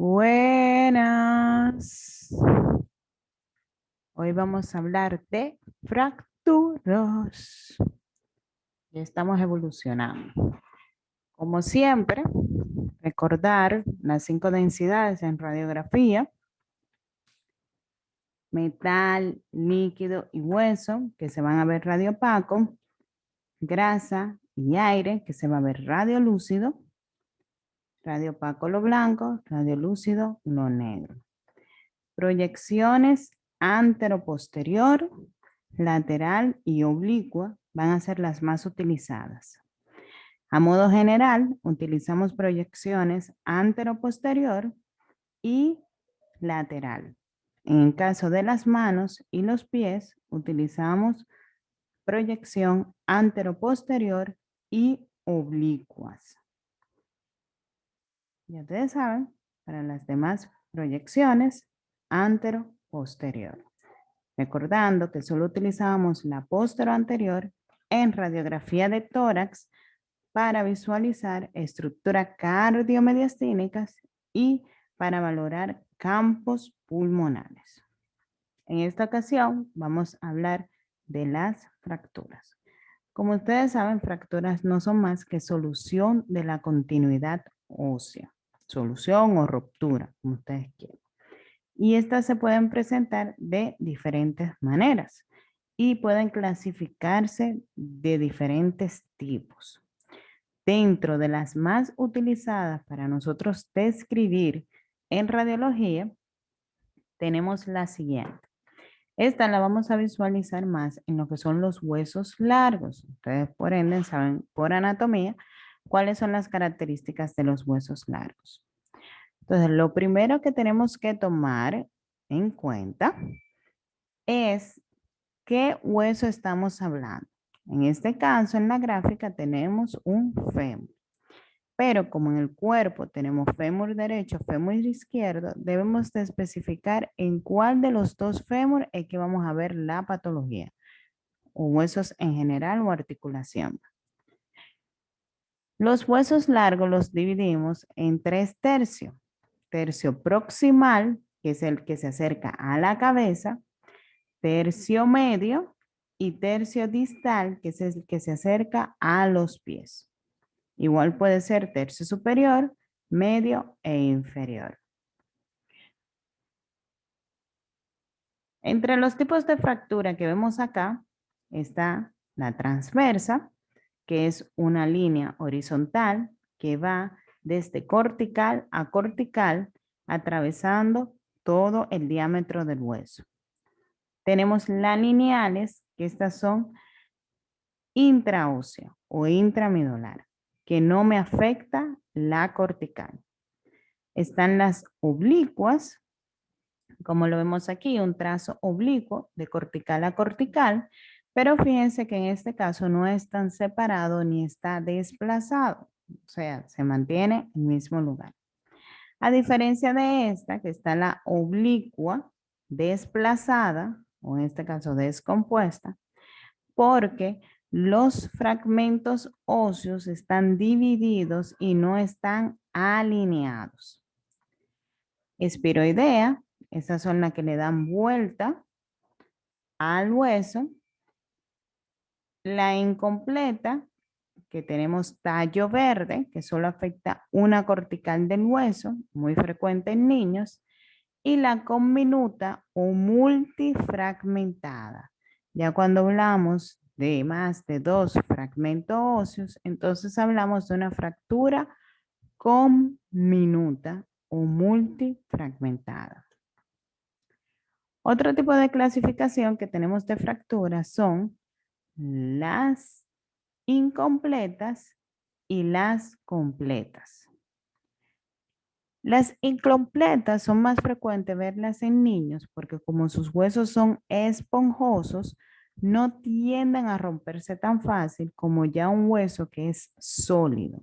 Buenas. Hoy vamos a hablar de fracturas. Ya estamos evolucionando. Como siempre, recordar las 5 densidades en radiografía: metal, líquido y hueso, que se van a ver radiopaco; grasa y aire, que se va a ver radiolúcido; radiopaco lo blanco, radiolúcido lo negro. Proyecciones antero-posterior, lateral y oblicua van a ser las más utilizadas. A modo general, utilizamos proyecciones antero-posterior y lateral. En el caso de las manos y los pies, utilizamos proyección antero-posterior y oblicuas. Ya ustedes saben, para las demás proyecciones, antero-posterior. Recordando que solo utilizábamos la anterior en radiografía de tórax para visualizar estructuras cardiomediastínicas y para valorar campos pulmonares. En esta ocasión vamos a hablar de las fracturas. Como ustedes saben, fracturas no son más que solución de la continuidad ósea, solución o ruptura, como ustedes quieran. Y estas se pueden presentar de diferentes maneras y pueden clasificarse de diferentes tipos. Dentro de las más utilizadas para nosotros describir en radiología, tenemos la siguiente. Esta la vamos a visualizar más en lo que son los huesos largos. Ustedes, por ende, saben por anatomía cuáles son las características de los huesos largos. Entonces, lo primero que tenemos que tomar en cuenta es qué hueso estamos hablando. En este caso, en la gráfica tenemos un fémur. Pero como en el cuerpo tenemos fémur derecho, fémur izquierdo, debemos de especificar en cuál de los dos fémur es que vamos a ver la patología, o huesos en general o articulación. Los huesos largos los dividimos en 3 tercios. Tercio proximal, que es el que se acerca a la cabeza; tercio medio; y tercio distal, que es el que se acerca a los pies. Igual puede ser tercio superior, medio e inferior. Entre los tipos de fractura que vemos acá está la transversa, que es una línea horizontal que va desde cortical a cortical, atravesando todo el diámetro del hueso. Tenemos las lineales, que estas son intraósea o intramedular, que no me afecta la cortical. Están las oblicuas, como lo vemos aquí, un trazo oblicuo de cortical a cortical, pero fíjense que en este caso no es tan separado ni está desplazado, o sea, se mantiene en el mismo lugar. A diferencia de esta, que está la oblicua desplazada, o en este caso descompuesta, porque los fragmentos óseos están divididos y no están alineados. Espiroidea, esas son las que le dan vuelta al hueso. La incompleta, que tenemos tallo verde, que solo afecta una cortical del hueso, muy frecuente en niños. Y la conminuta o multifragmentada. Ya cuando hablamos de más de 2 fragmentos óseos, entonces hablamos de una fractura conminuta o multifragmentada. Otro tipo de clasificación que tenemos de fracturas son las incompletas y las completas. Las incompletas son más frecuentes verlas en niños porque como sus huesos son esponjosos, no tienden a romperse tan fácil como ya un hueso que es sólido.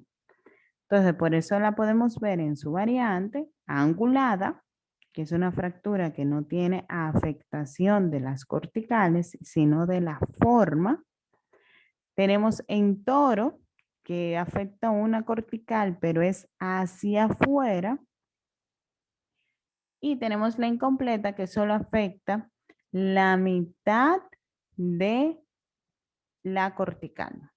Entonces, por eso la podemos ver en su variante angulada, que es una fractura que no tiene afectación de las corticales, sino de la forma. Tenemos en toro, que afecta una cortical, pero es hacia afuera. Y tenemos la incompleta que solo afecta la mitad de la cortical.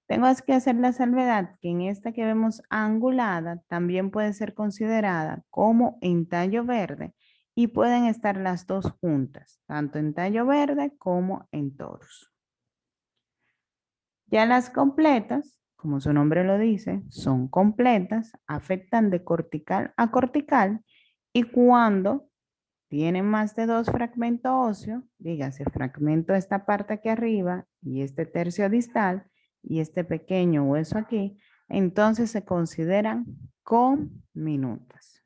Tengo que hacer la salvedad que en esta que vemos angulada también puede ser considerada como en tallo verde y pueden estar las dos juntas, tanto en tallo verde como en torus. Ya las completas, como su nombre lo dice, son completas, afectan de cortical a cortical y cuando tienen más de dos fragmentos óseos, dígase fragmento de esta parte aquí arriba y este tercio distal y este pequeño hueso aquí, entonces se consideran conminutas.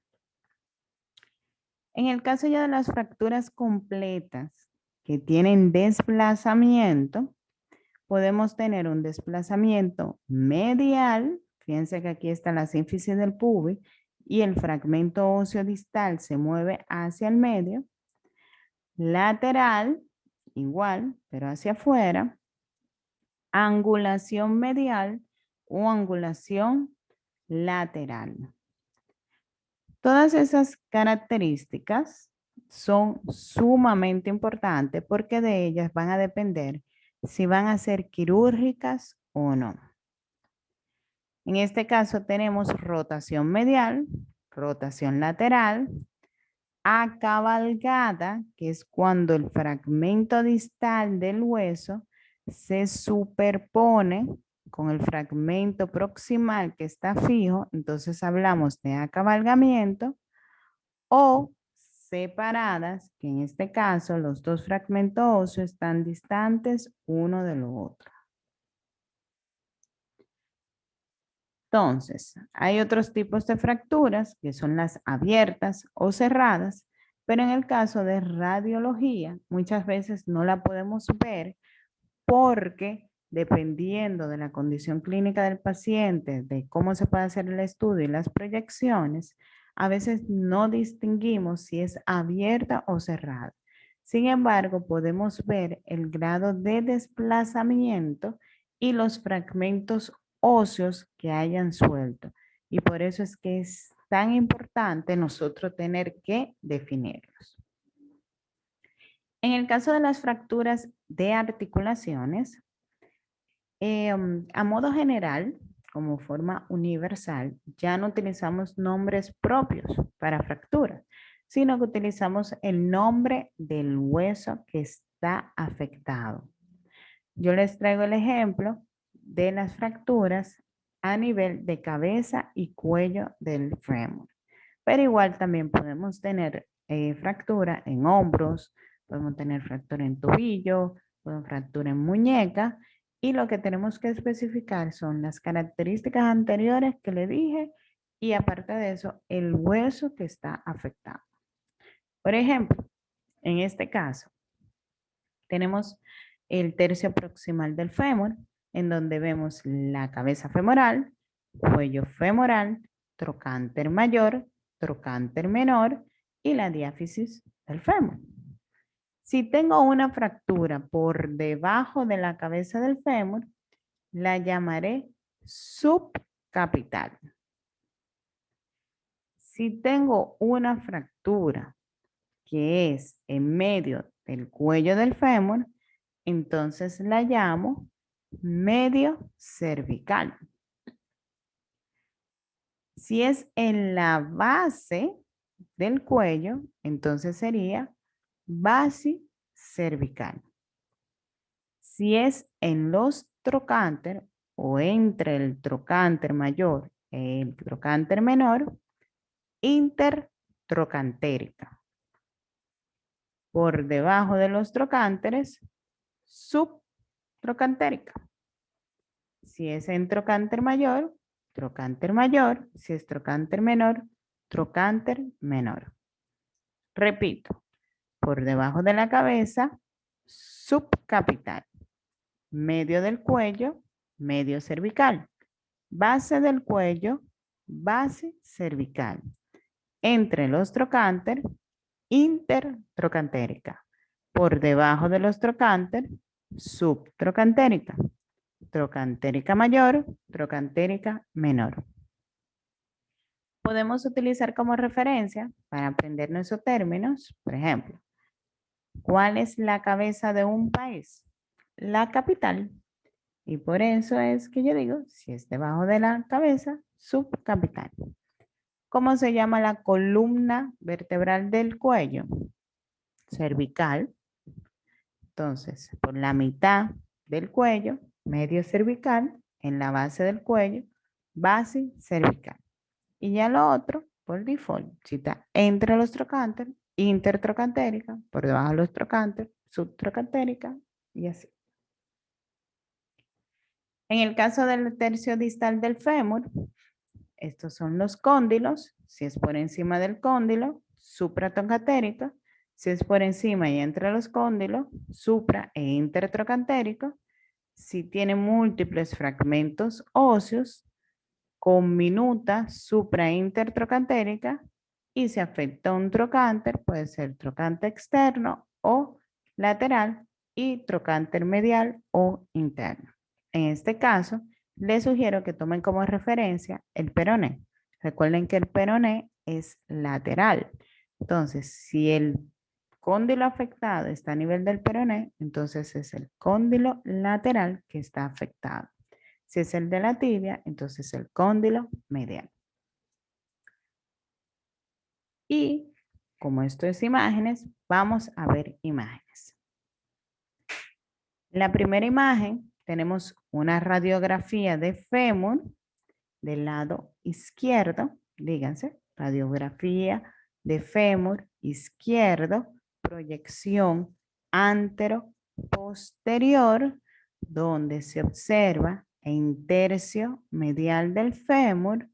En el caso ya de las fracturas completas que tienen desplazamiento, podemos tener un desplazamiento medial, fíjense que aquí está la sínfisis del pubis y el fragmento óseo distal se mueve hacia el medio, lateral, igual, pero hacia afuera, angulación medial o angulación lateral. Todas esas características son sumamente importantes porque de ellas van a depender si van a ser quirúrgicas o no. En este caso tenemos rotación medial, rotación lateral, acabalgada, que es cuando el fragmento distal del hueso se superpone con el fragmento proximal que está fijo, entonces hablamos de acabalgamiento, o separadas, que en este caso los dos fragmentos óseos están distantes uno de lo otro. Entonces, hay otros tipos de fracturas que son las abiertas o cerradas, pero en el caso de radiología muchas veces no la podemos ver porque dependiendo de la condición clínica del paciente, de cómo se puede hacer el estudio y las proyecciones, a veces no distinguimos si es abierta o cerrada. Sin embargo, podemos ver el grado de desplazamiento y los fragmentos óseos que hayan suelto. Y por eso es que es tan importante nosotros tener que definirlos. En el caso de las fracturas de articulaciones, a modo general, como forma universal, ya no utilizamos nombres propios para fracturas, sino que utilizamos el nombre del hueso que está afectado. Yo les traigo el ejemplo de las fracturas a nivel de cabeza y cuello del fémur. Pero igual también podemos tener fractura en hombros, podemos tener fractura en tobillo, podemos fractura en muñeca. Y lo que tenemos que especificar son las características anteriores que le dije y aparte de eso, el hueso que está afectado. Por ejemplo, en este caso, tenemos el tercio proximal del fémur, en donde vemos la cabeza femoral, cuello femoral, trocánter mayor, trocánter menor y la diáfisis del fémur. Si tengo una fractura por debajo de la cabeza del fémur, la llamaré subcapital. Si tengo una fractura que es en medio del cuello del fémur, entonces la llamo medio cervical. Si es en la base del cuello, entonces sería basicervical. Si es en los trocánter o entre el trocánter mayor y el trocánter menor, intertrocantérica. Por debajo de los trocánteres, subtrocantérica. Si es en trocánter mayor, trocánter mayor. Si es trocánter menor, trocánter menor. Repito, por debajo de la cabeza, subcapital. Medio del cuello, medio cervical. Base del cuello, base cervical. Entre los trocánter, intertrocantérica. Por debajo de los trocánter, subtrocantérica. Trocantérica mayor, trocantérica menor. podemos utilizar como referencia para aprender nuestros términos, por ejemplo, ¿cuál es la cabeza de un país? La capital. Y por eso es que yo digo, si es debajo de la cabeza, subcapital. ¿Cómo se llama la columna vertebral del cuello? Cervical. Entonces, por la mitad del cuello, medio cervical, en la base del cuello, base cervical. Y ya lo otro, por default, si está entre los trocánteros, intertrocantérica, por debajo de los trocánteros, subtrocantérica y así. En el caso del tercio distal del fémur, estos son los cóndilos. Si es por encima del cóndilo, supratrocantérico. Si es por encima y entre los cóndilos, supra e intertrocantérico. Si tiene múltiples fragmentos óseos, con minuta supraintertrocantérica, y si afecta un trocánter, puede ser trocánter externo o lateral y trocánter medial o interno. En este caso, les sugiero que tomen como referencia el peroné. Recuerden que el peroné es lateral. Entonces, si el cóndilo afectado está a nivel del peroné, entonces es el cóndilo lateral que está afectado. Si es el de la tibia, entonces el cóndilo medial. Y como esto es imágenes, vamos a ver imágenes. En la primera imagen tenemos una radiografía de fémur del lado izquierdo. Díganse, radiografía de fémur izquierdo, proyección antero-posterior, donde se observa en tercio medial del fémur,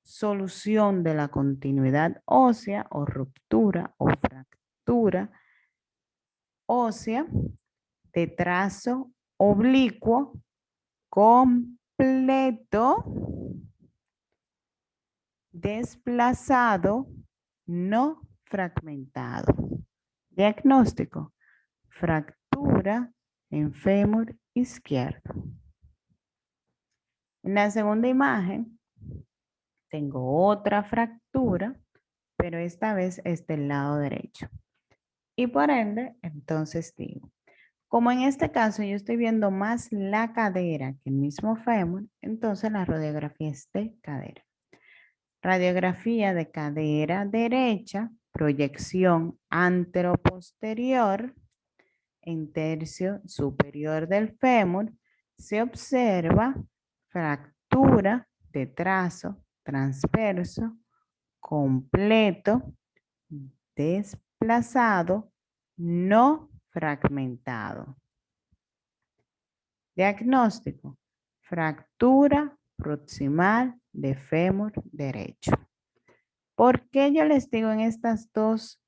solución de la continuidad ósea o ruptura o fractura ósea de trazo oblicuo completo, desplazado, no fragmentado. Diagnóstico: fractura en fémur izquierdo. En la segunda imagen tengo otra fractura, pero esta vez es del lado derecho. Y por ende, entonces digo, como en este caso yo estoy viendo más la cadera que el mismo fémur, entonces la radiografía es de cadera. Radiografía de cadera derecha, proyección anteroposterior en tercio superior del fémur, se observa fractura de trazo transverso completo, desplazado, no fragmentado. Diagnóstico: fractura proximal de fémur derecho. ¿Por qué yo les digo en estas dos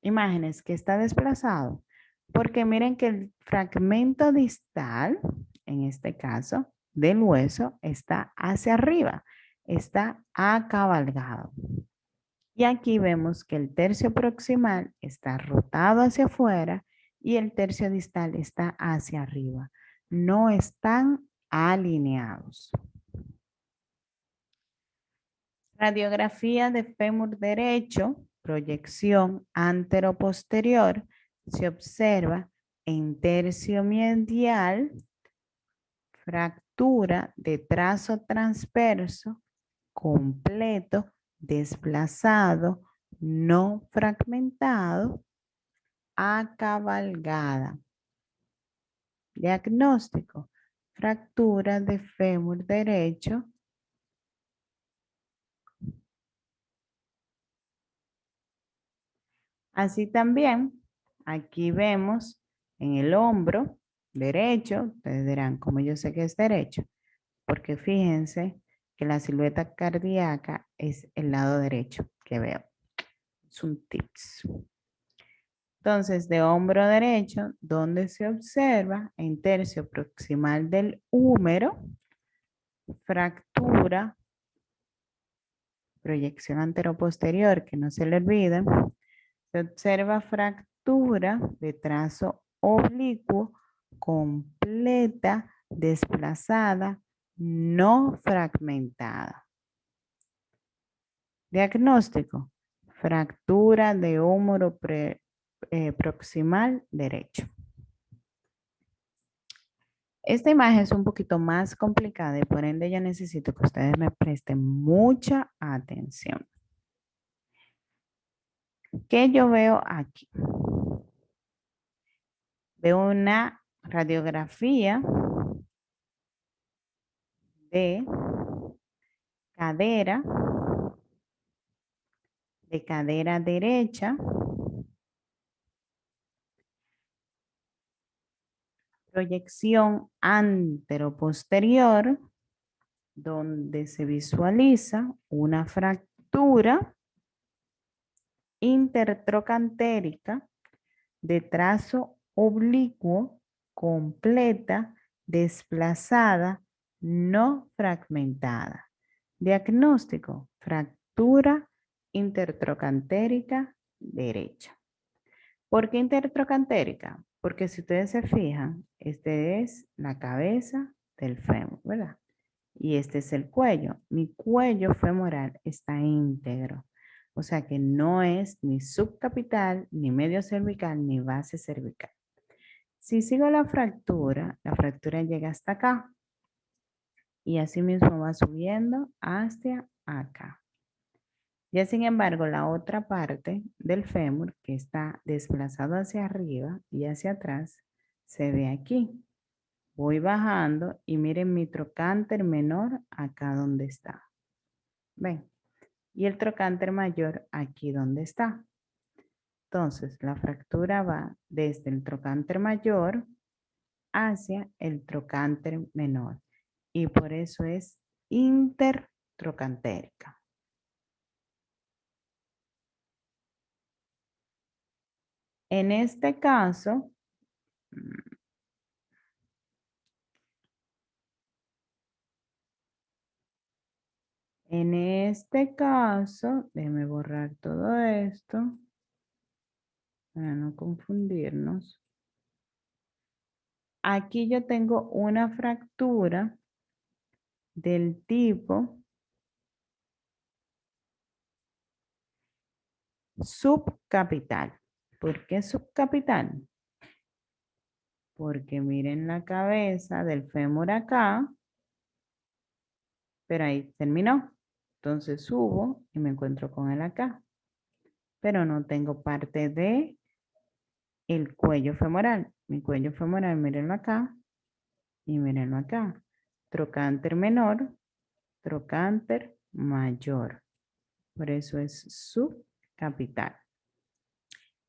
imágenes que está desplazado? Porque miren que el fragmento distal, en este caso, del hueso, está hacia arriba, está acabalgado. Y aquí vemos que el tercio proximal está rotado hacia afuera y el tercio distal está hacia arriba. No están alineados. Radiografía de fémur derecho, proyección anteroposterior, se observa en tercio medial, fractura de trazo transverso completo, desplazado, no fragmentado, acabalgada. Diagnóstico: fractura de fémur derecho. Así también, aquí vemos en el hombro derecho, ustedes dirán, ¿cómo yo sé que es derecho? Porque fíjense que la silueta cardíaca es el lado derecho que veo. Es un tips. Entonces, de hombro derecho, donde se observa en tercio proximal del húmero, fractura, proyección anteroposterior, que no se le olvide, se observa fractura de trazo oblicuo completa, desplazada, no fragmentada. Diagnóstico. Fractura de hómero proximal derecho. Esta imagen es un poquito más complicada y por ende yo necesito que ustedes me presten mucha atención. ¿Qué yo veo aquí? Veo una radiografía de cadera, derecha, proyección anteroposterior, donde se visualiza una fractura intertrocantérica de trazo oblicuo, completa, desplazada, no fragmentada. Diagnóstico, fractura intertrocantérica derecha. ¿Por qué intertrocantérica? Porque si ustedes se fijan, este es la cabeza del fémur, ¿verdad? Y este es el cuello. Mi cuello femoral está íntegro. O sea que no es ni subcapital, ni medio cervical, ni base cervical. Si sigo la fractura llega hasta acá. Y así mismo va subiendo hacia acá. Ya sin embargo, la otra parte del fémur que está desplazado hacia arriba y hacia atrás se ve aquí. Voy bajando y miren mi trocánter menor acá donde está. ¿Ven? Y el trocánter mayor aquí donde está. Entonces, la fractura va desde el trocánter mayor hacia el trocánter menor. Y por eso es intertrocantérica. En este caso, déjeme borrar todo esto para no confundirnos. Aquí yo tengo una fractura del tipo subcapital. ¿Por qué subcapital? Porque miren la cabeza del fémur acá, pero ahí terminó. Entonces subo y me encuentro con él acá. Pero no tengo parte de el cuello femoral. Mi cuello femoral, mírenlo acá y mírenlo acá. Trocánter menor, trocánter mayor. Por eso es subcapital.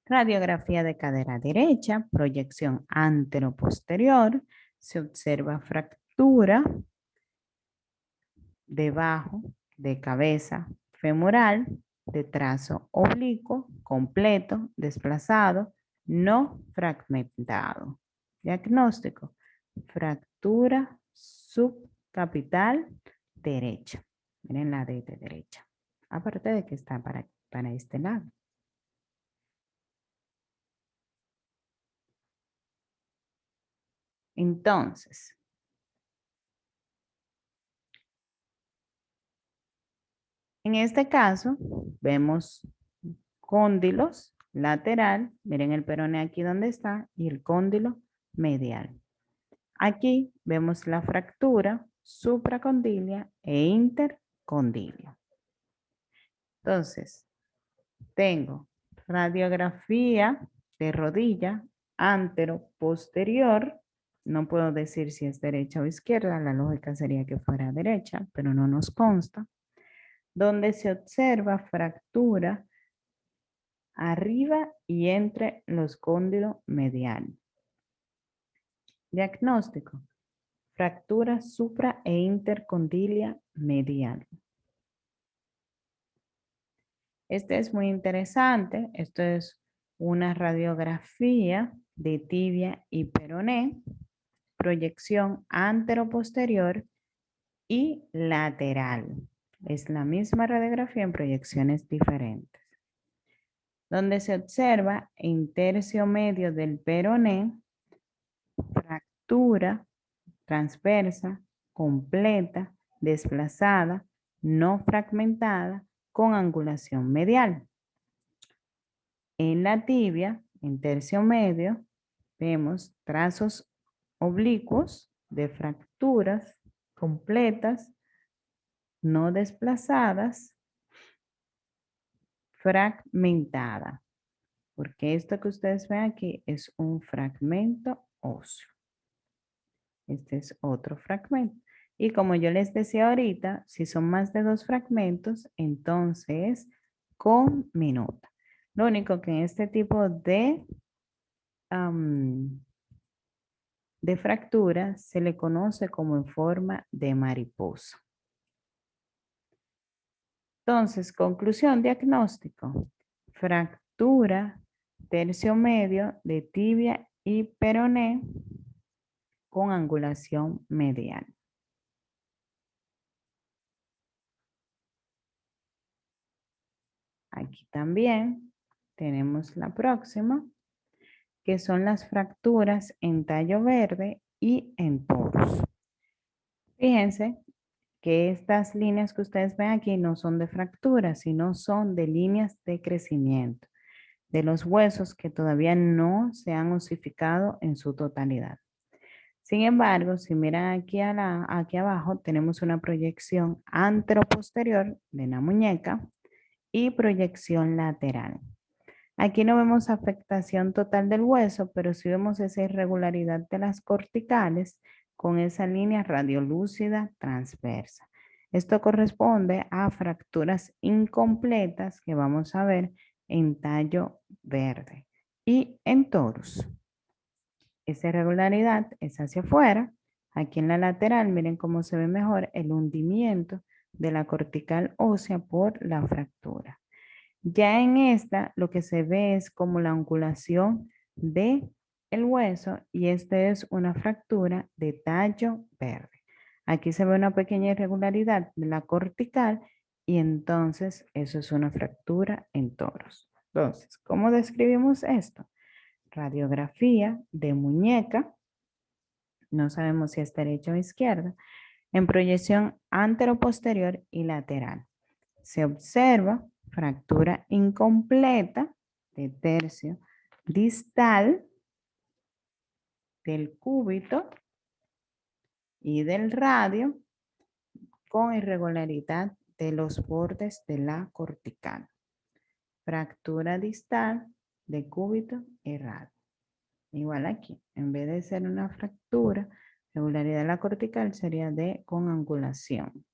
Radiografía de cadera derecha, proyección anteroposterior. Se observa fractura debajo de cabeza femoral, de trazo oblicuo, completo, desplazado, no fragmentado. Diagnóstico, fractura subcapital derecha. Miren la de derecha. Aparte de que está para este lado. Entonces, en este caso, vemos cóndilos lateral, miren el peroné aquí donde está, y el cóndilo medial. Aquí vemos la fractura supracondilia e intercondilia. Entonces, tengo radiografía de rodilla antero-posterior. No puedo decir si es derecha o izquierda, la lógica sería que fuera derecha, pero no nos consta. Donde se observa fractura arriba y entre los cóndilos mediales. Diagnóstico. Fractura supra e intercondilia medial. Este es muy interesante. Esto es una radiografía de tibia y peroné, proyección anteroposterior y lateral. Es la misma radiografía en proyecciones diferentes. Donde se observa en tercio medio del peroné, fractura transversa, completa, desplazada, no fragmentada, con angulación medial. En la tibia, en tercio medio, vemos trazos oblicuos de fracturas completas, no desplazadas, fragmentada. Porque esto que ustedes ven aquí es un fragmento óseo. Este es otro fragmento. Y como yo les decía ahorita, si son más de 2 fragmentos, entonces con minuta. Lo único que en este tipo de fractura se le conoce como en forma de mariposa. Entonces, conclusión, diagnóstico. Fractura tercio medio de tibia y peroné con angulación medial. Aquí también tenemos la próxima, que son las fracturas en tallo verde y en toros. Fíjense que estas líneas que ustedes ven aquí no son de fracturas, sino son de líneas de crecimiento de los huesos que todavía no se han osificado en su totalidad. Sin embargo, si miran aquí, aquí abajo, tenemos una proyección anteroposterior de la muñeca y proyección lateral. Aquí no vemos afectación total del hueso, pero sí vemos esa irregularidad de las corticales con esa línea radiolúcida transversa. Esto corresponde a fracturas incompletas que vamos a ver en tallo verde y en torus. Esa irregularidad es hacia afuera. Aquí en la lateral, miren cómo se ve mejor el hundimiento de la cortical ósea por la fractura. Ya en esta, lo que se ve es como la angulación de el hueso y esta es una fractura de tallo verde. Aquí se ve una pequeña irregularidad de la cortical y entonces eso es una fractura en toros. Entonces, ¿cómo describimos esto? Radiografía de muñeca, no sabemos si es derecha o izquierda, en proyección anteroposterior y lateral. Se observa fractura incompleta de tercio distal del cúbito y del radio con irregularidad de los bordes de la cortical. Fractura distal de cúbito y radio. Igual aquí, en vez de ser una fractura, regularidad de la cortical sería con angulación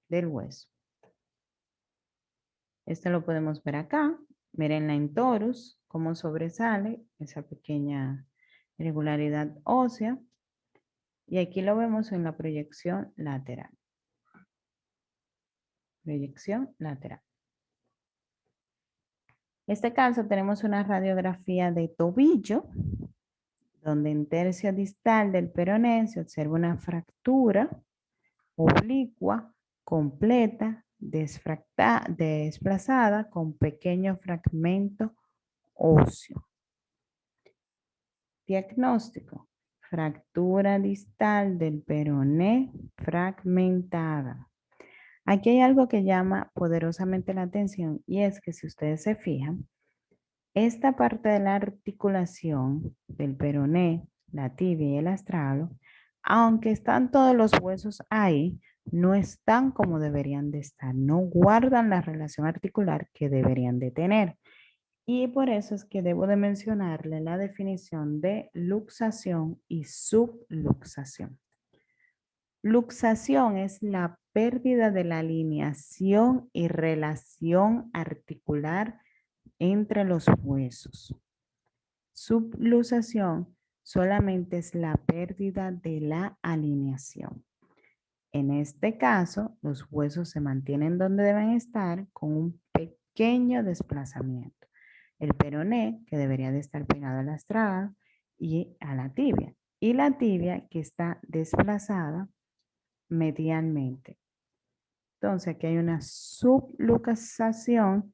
del hueso. Esto lo podemos ver acá. Miren en torus, cómo sobresale esa pequeña irregularidad ósea. Y aquí lo vemos en la proyección lateral. Proyección lateral. En este caso tenemos una radiografía de tobillo, donde en tercio distal del peroné se observa una fractura oblicua, completa, desplazada con pequeño fragmento óseo. Diagnóstico. Fractura distal del peroné fragmentada. Aquí hay algo que llama poderosamente la atención y es que si ustedes se fijan, esta parte de la articulación del peroné, la tibia y el astralo, aunque están todos los huesos ahí, no están como deberían de estar, no guardan la relación articular que deberían de tener. Y por eso es que debo de mencionarle la definición de luxación y subluxación. Luxación es la pérdida de la alineación y relación articular entre los huesos. Subluxación solamente es la pérdida de la alineación. En este caso, los huesos se mantienen donde deben estar con un pequeño desplazamiento. El peroné, que debería de estar pegado a la estrada, y a la tibia. Y la tibia que está desplazada medialmente. Entonces, aquí hay una subluxación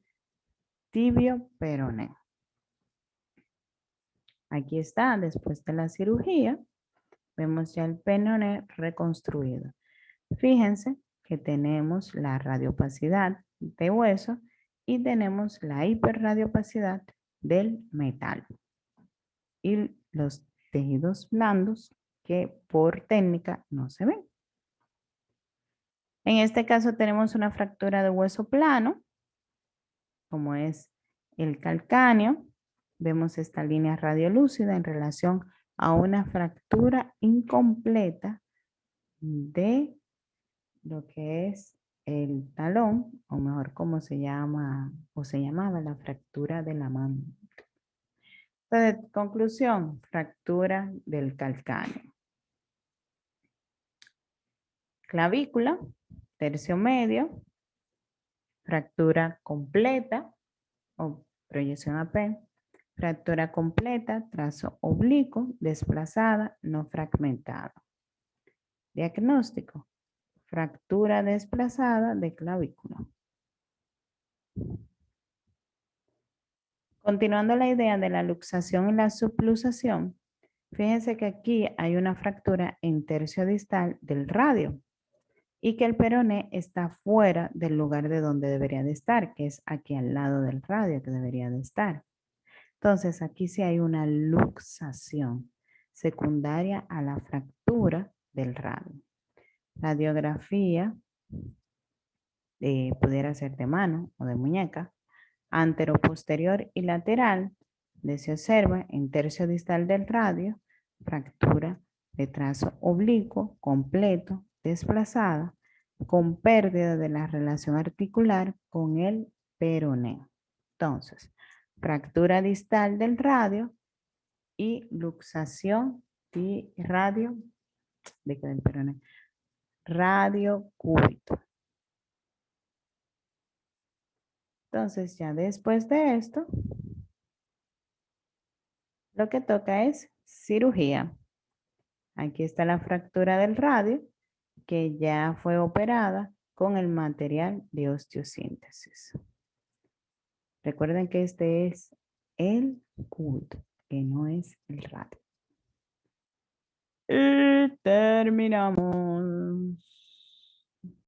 tibio-peroné. Aquí está, después de la cirugía, vemos ya el peroné reconstruido. Fíjense que tenemos la radiopacidad de hueso y tenemos la hiperradiopacidad del metal y los tejidos blandos que por técnica no se ven. En este caso tenemos una fractura de hueso plano, como es el calcáneo. Vemos esta línea radiolúcida en relación a una fractura incompleta de lo que es el talón, o mejor como se llama o se llamaba la fractura de la mano. Entonces, conclusión, fractura del calcáneo. Clavícula, tercio medio, fractura completa o proyección AP, fractura completa, trazo oblicuo, desplazada, no fragmentada. Diagnóstico, fractura desplazada de clavícula. Continuando la idea de la luxación y la subluxación, fíjense que aquí hay una fractura en tercio distal del radio y que el peroné está fuera del lugar de donde debería de estar, que es aquí al lado del radio que debería de estar. Entonces, aquí sí hay una luxación secundaria a la fractura del radio. Radiografía pudiera ser de mano o de muñeca, antero-posterior y lateral, donde se observa en tercio distal del radio, fractura de trazo oblicuo, completo, desplazada, con pérdida de la relación articular con el peroné. Entonces, fractura distal del radio y luxación de radio, de que del peroné, radio cúbito. Entonces, ya después de esto, lo que toca es cirugía. Aquí está la fractura del radio que ya fue operada con el material de osteosíntesis. Recuerden que este es el cúbito, que no es el radio. Y terminamos.